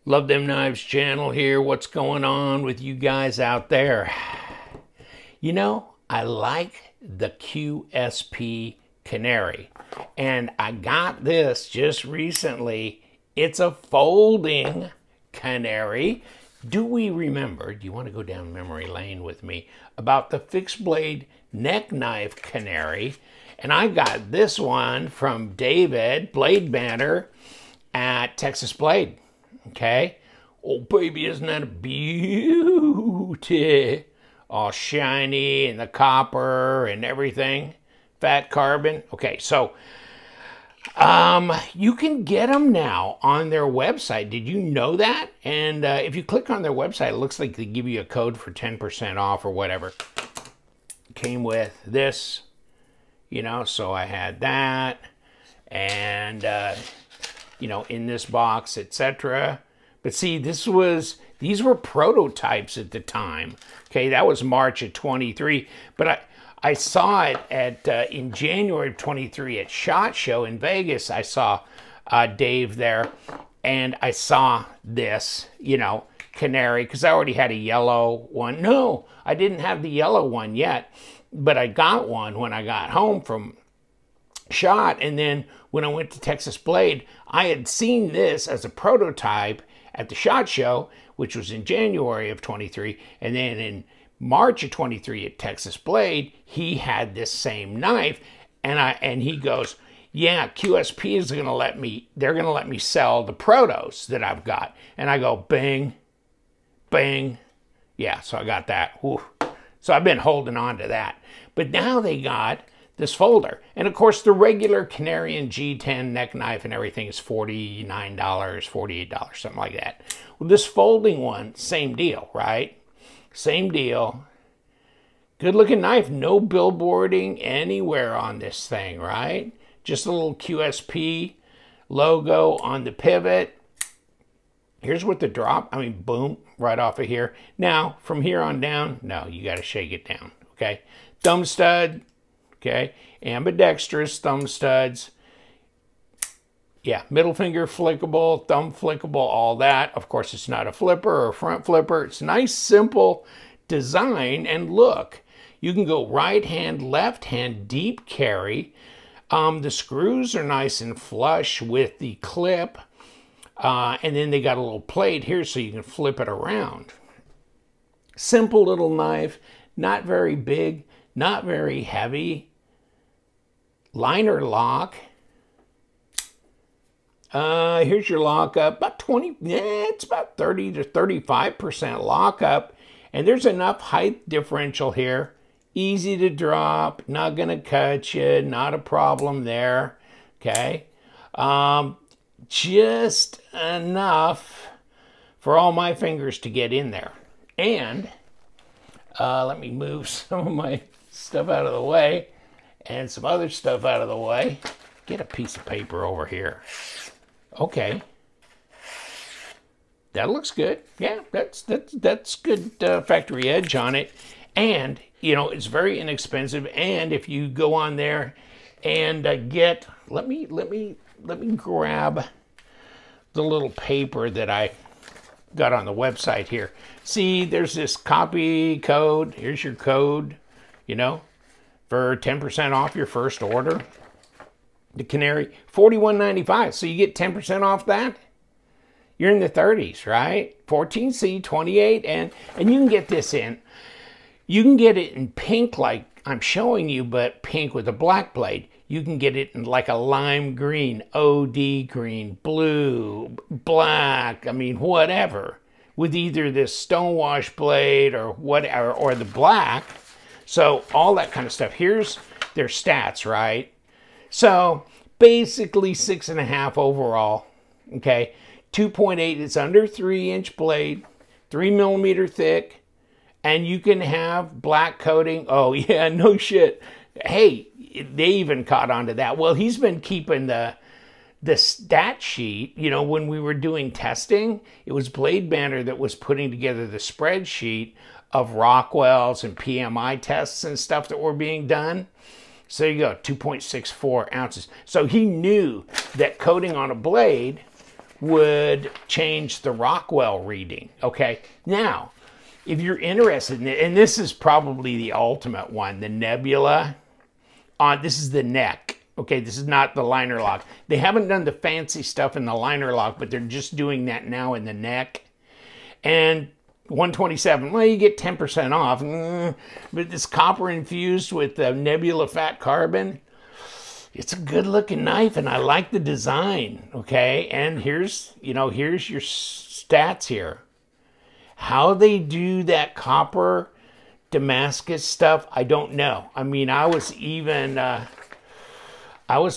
Love Them Knives channel here. What's going on with you guys out there? You know, I like the QSP Canary, and I got this just recently. It's a folding canary. Do we remember, do you want to go down memory lane with me, about the fixed blade neck knife canary? And I got this one from David, Blade Banner, at Texas Blade. Okay. Oh, baby, isn't that a beauty? All shiny and the copper and everything. Fat carbon. Okay, so you can get them now on their website. Did you know that? And if you click on their website, it looks like they give you a code for 10% off or whatever. Came with this, you know, so I had that. And you know, in this box, etc. But see, these were prototypes at the time. Okay, that was March of 23. But I saw it at in January of 23 at SHOT Show in Vegas. I saw Dave there, and I saw this, you know, canary, because I already had a yellow one. No, I didn't have the yellow one yet, but I got one when I got home from SHOT. And then when I went to Texas Blade, I had seen this as a prototype at the SHOT Show, which was in January of 23. And then in March of 23 at Texas Blade, he had this same knife. And he goes, yeah, QSP is going to let me, they're going to let me sell the protos that I've got. And I go, bing, bing. Yeah, so I got that. Whew. So I've been holding on to that. But now they got this folder. And of course, the regular Canarian G10 neck knife and everything is $49, $48, something like that. Well, this folding one, same deal, right? Same deal. Good looking knife, no billboarding anywhere on this thing, right? Just a little QSP logo on the pivot. Here's what the drop, I mean, boom, right off of here. Now, from here on down, no, you got to shake it down, okay? Thumb stud. Okay, ambidextrous thumb studs. Yeah, middle finger flickable, thumb flickable, all that. Of course, it's not a flipper or a front flipper. It's nice, simple design and look. You can go right hand, left hand, deep carry. The screws are nice and flush with the clip. And then they got a little plate here so you can flip it around. Simple little knife, not very big, not very heavy. Liner lock. Here's your lockup. About 20, it's about 30 to 35% lockup. And there's enough height differential here. Easy to drop, not gonna cut you, not a problem there. Okay. Just enough for all my fingers to get in there. And let me move some of my stuff out of the way and some other stuff out of the way. Get a piece of paper over here. Okay. That looks good. Yeah, that's good factory edge on it. And, you know, it's very inexpensive. And if you go on there and get, let me grab the little paper that I got on the website here. See, there's this copy code. Here's your code, you know, for 10% off your first order. The Canary, $41.95. So you get 10% off that. You're in the 30s, right? 14C, 28, and you can get this in. You can get it in pink like I'm showing you, but pink with a black blade. You can get it in like a lime green, OD green, blue, black, I mean, whatever, with either this stonewash blade or whatever, or the black. So all that kind of stuff. Here's their stats, right? So basically 6.5 overall, okay? 2.8, it's under 3-inch blade, 3 millimeter thick, and you can have black coating. Oh yeah, no shit. Hey, they even caught on to that. Well, he's been keeping the stat sheet. You know, when we were doing testing, it was Blade Banner that was putting together the spreadsheet of Rockwell's and PMI tests and stuff that were being done. So there you go, 2.64 ounces. So he knew that coating on a blade would change the Rockwell reading. Okay, now, if you're interested in it, and this is probably the ultimate one, the Nebula, this is the neck. Okay, this is not the liner lock. They haven't done the fancy stuff in the liner lock, but they're just doing that now in the neck. And 127, well, you get 10% off. But this copper infused with the Nebula fat carbon, it's a good looking knife, and I like the design. Okay, and here's your stats here. How they do that copper Damascus stuff, I don't know. I mean, I was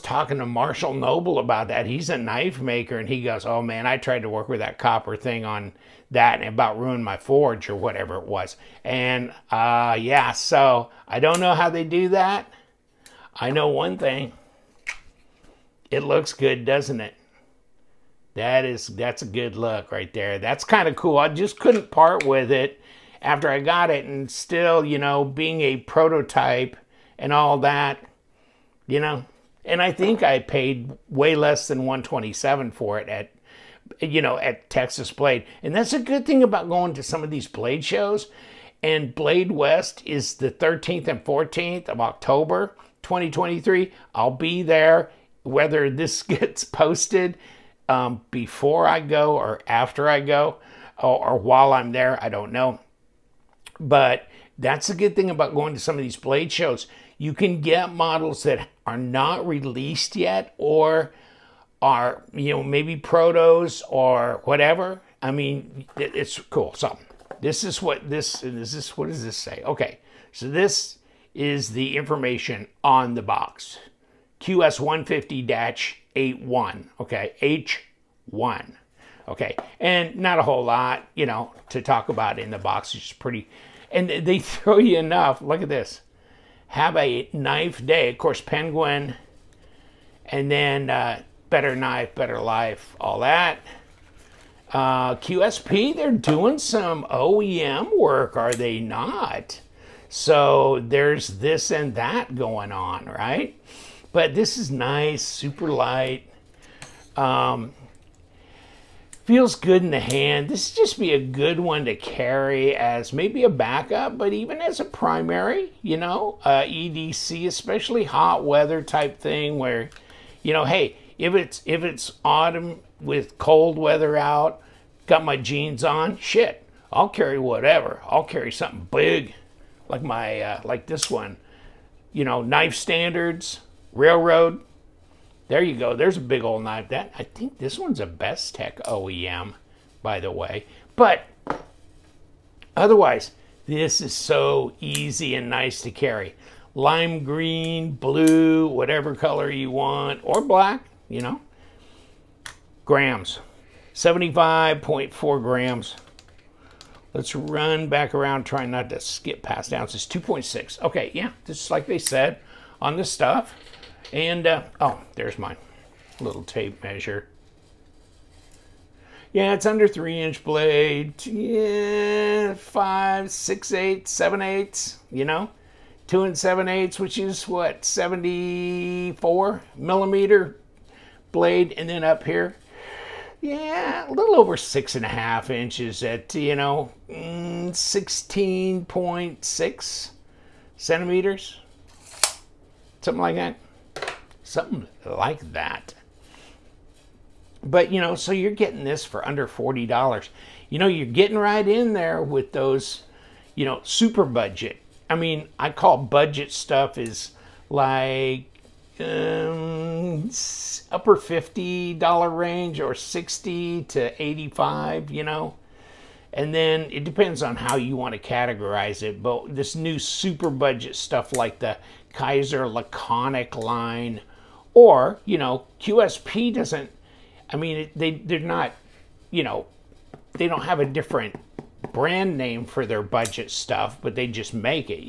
talking to Marshall Noble about that. He's a knife maker, and he goes, oh man, I tried to work with that copper thing on that and about ruined my forge or whatever it was. And yeah, so I don't know how they do that. I know one thing. It looks good, doesn't it? That's a good look right there. That's kind of cool. I just couldn't part with it after I got it, and still, being a prototype and all that, And I think I paid way less than 127 for it at Texas Blade. And that's a good thing about going to some of these blade shows. And Blade West is the 13th and 14th of October, 2023. I'll be there, whether this gets posted before I go or after I go or while I'm there, I don't know. But that's a good thing about going to some of these blade shows. You can get models that are not released yet or are, maybe protos or whatever. I mean, it's cool. So this is what does this say? Okay, so this is the information on the box. QS 150-81, okay, H1. Okay, and not a whole lot, to talk about in the box. It's pretty, and they throw you enough. Look at this. Have a knife day. Of course, Penguin, and then Better Knife, Better Life, all that. QSP, they're doing some OEM work, are they not? So there's this and that going on, right? But this is nice, super light. Feels good in the hand. This would just be a good one to carry as maybe a backup, but even as a primary, EDC, especially hot weather type thing where, hey, if it's autumn with cold weather out, got my jeans on, shit, I'll carry whatever. I'll carry something big like like this one, Knife Standards, Railroad. There you go. There's a big old knife. I think this one's a Best Tech OEM, by the way. But otherwise, this is so easy and nice to carry. Lime green, blue, whatever color you want, or black, Grams. 75.4 grams. Let's run back around, trying not to skip past ounces. 2.6. Okay, yeah, just like they said on the stuff. And, oh, there's my little tape measure. Yeah, it's under 3-inch blade. Yeah, 5, 6/8, 7/8, 2 7/8, which is what, 74 millimeter blade. And then up here, yeah, a little over 6.5 inches at, 16.6 centimeters. Something like that. Something like that. But, so you're getting this for under $40. You're getting right in there with those, super budget. I mean, I call budget stuff is like upper $50 range or 60 to 85, And then it depends on how you want to categorize it. But this new super budget stuff like the Kaiser Laconic line, or, QSP doesn't, I mean, they're not, they don't have a different brand name for their budget stuff, but they just make it,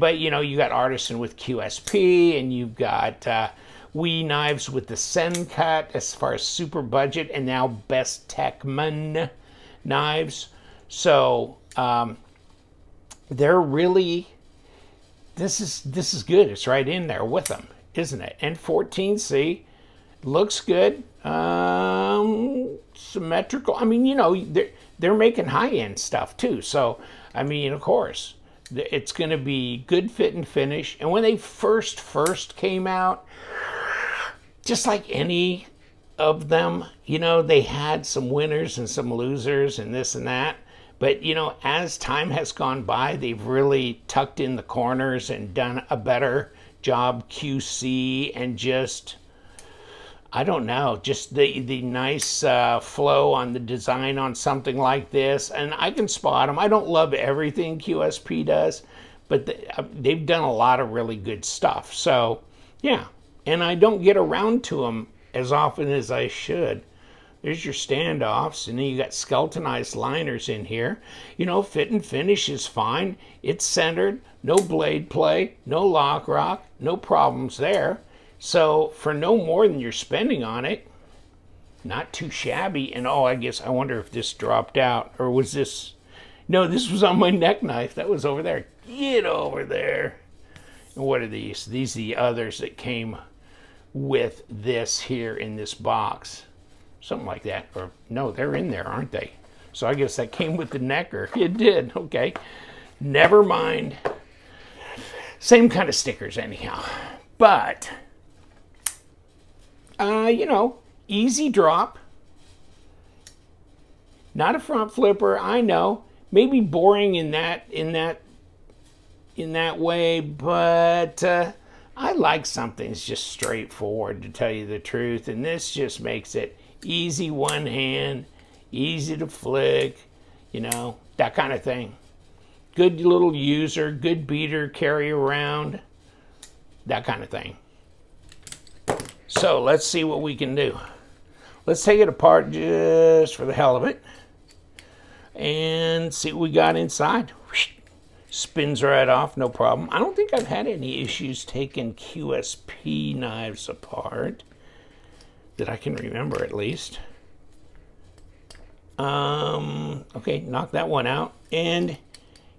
but, you got Artisan with QSP, and you've got WE Knives with the Sen Cut as far as super budget, and now Best Techman knives. So, they're really, this is good. It's right in there with them, isn't it? And 14C looks good. Symmetrical. I mean, you know, they're making high-end stuff too. So, I mean, of course, it's going to be good fit and finish. And when they first came out, just like any of them, you know, they had some winners and some losers and this and that. But, you know, as time has gone by, they've really tucked in the corners and done a better job QC and just, I don't know, just the nice flow on the design on something like this. And I can spot them. I don't love everything QSP does, but they've done a lot of really good stuff. So, yeah. And I don't get around to them as often as I should. There's your standoffs, and then you got skeletonized liners in here. You know, fit and finish is fine. It's centered, no blade play, no lock rock, no problems there. So for no more than you're spending on it, not too shabby. And oh, I guess I wonder if this dropped out, or was this? No, this was on my neck knife. That was over there. Get over there. And what are these? These are the others that came with this here in this box. Something like that. Or no, they're in there, aren't they? So I guess that came with the necker. It did. Okay. Never mind. Same kind of stickers anyhow. But, you know, easy drop. Not a front flipper, I know. Maybe boring in that way, but I like something that's just straightforward, to tell you the truth. And this just makes it easy one hand, easy to flick, you know, that kind of thing. Good little user, good beater, carry around, that kind of thing. So let's see what we can do. Let's take it apart just for the hell of it and see what we got inside. Spins right off, no problem. I don't think I've had any issues taking QSP knives apart, that I can remember at least. Okay, knock that one out. And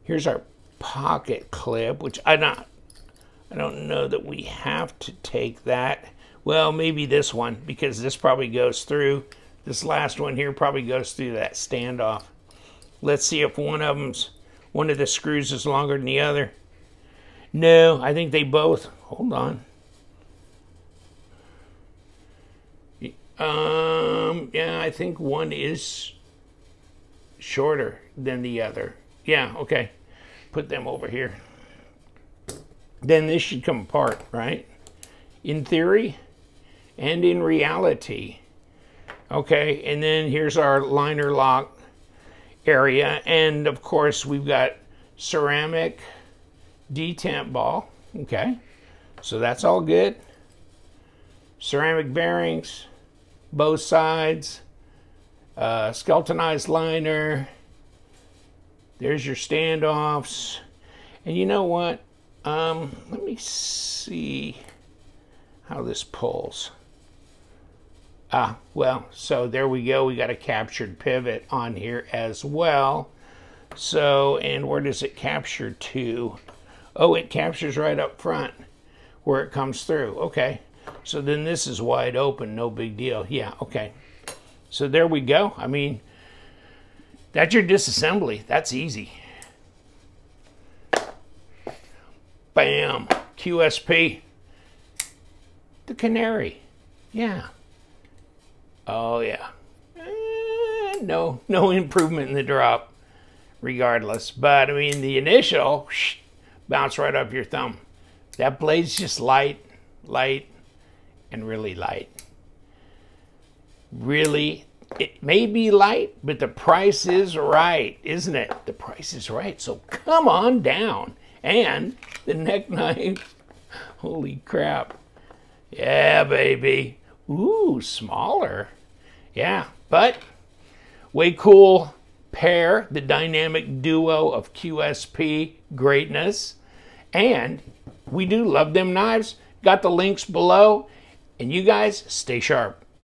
here's our pocket clip, which I don't know that we have to take that. Well, maybe this one, because this probably goes through. This last one here probably goes through that standoff. Let's see if one of the screws is longer than the other. No, I think they both. Hold on. Yeah, I think one is shorter than the other. Yeah, okay. Put them over here. Then this should come apart, right? In theory and in reality. Okay, and then here's our liner lock area. And of course, we've got ceramic detent ball. Okay, so that's all good. Ceramic bearings, both sides, skeletonized liner. There's your standoffs. And you know what? Let me see how this pulls. Well, so there we go. We got a captured pivot on here as well. So, and where does it capture to? Oh, it captures right up front where it comes through. Okay. So then this is wide open, no big deal. Yeah, okay. So there we go. I mean, that's your disassembly. That's easy. Bam. QSP. The Canary. Yeah. Oh, yeah. No improvement in the drop, regardless. But, I mean, the initial, bounce right up your thumb. That blade's just light, and really light. Really, it may be light, but the price is right, isn't it? The price is right, so come on down. And the neck knife, holy crap. Yeah, baby. Ooh, smaller. Yeah, but way cool pair, the dynamic duo of QSP greatness. And we do love them knives. Got the links below. And you guys, stay sharp.